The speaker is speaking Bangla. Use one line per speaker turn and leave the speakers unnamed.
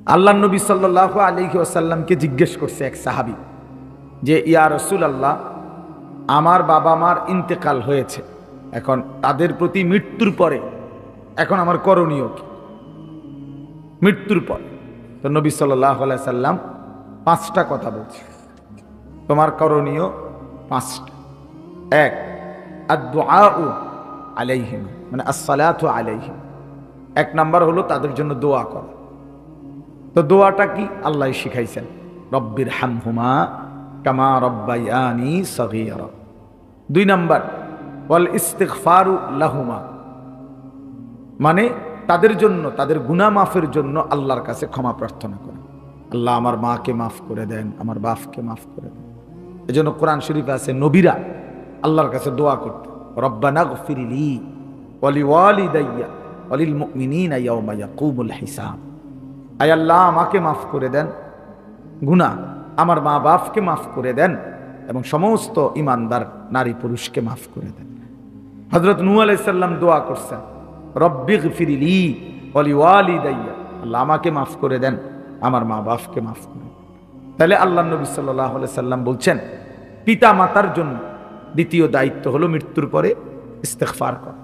আল্লাহ নবী সাল্লাল্লাহু আলাইহি ওয়াসাল্লামকে জিজ্ঞেস করছে এক সাহাবী যে ইয়া রাসূলুল্লাহ, আমার বাবা মার ইন্তেকাল হয়েছে, এখন তাদের প্রতি মৃত্যুর পরে এখন আমার করণীয় কি? মৃত্যুর পর তো নবী সাল্লাল্লাহু আলাইহি সাল্লাম 5টা কথা বলছে। তোমার করণীয় 5টা। এক, আদ-দুআউ আলাইহিম, মানে আসসালাতু আলাইহিম। 1 নাম্বার হলো তাদের জন্য দোয়া করা। তো দোয়াটা কি? আল্লাহ শিখাইছেন, রব্বির হামহুমা কামা রব্বায়ানি সগীরা। 2 নাম্বার, ওয়াল ইস্তিগফারু লাহুমা, মানে তাদের জন্য, তাদের গুনাহ মাফের জন্য আল্লাহর কাছে ক্ষমা প্রার্থনা করা। আল্লাহ আমার মাকে মাফ করে দেন, আমার বাপকে মাফ করে দেন। এজন্য কোরআন শরীফে আছে নবীরা আল্লাহর কাছে দোয়া করতে, রব্বানা গফিরলি ওয়ালিওয়ালিদাইয়া ওয়ালিল মুমিনিনা ইয়াওমা ইয়াকুমুল হিসাব। আয় আল্লাহ, আমাকে মাফ করে দেন গুনাহ, আমার মা বাপকে মাফ করে দেন এবং সমস্ত ইমানদার নারী পুরুষকে মাফ করে দেন। হযরত নূহ আলাইহিস সালাম দোয়া করছেন, রব্বিগফিরলি ওয়ালিওয়ালিদাইয়া, আল্লাহ আমাকে মাফ করে দেন, আমার মা বাপকে মাফ করে দেন। তাহলে আল্লাহ নবী সাল্লাল্লাহু আলাইহি সাল্লাম বলছেন পিতা মাতার জন্য দ্বিতীয় দায়িত্ব হলো মৃত্যুর পরে ইস্তেগফার করা।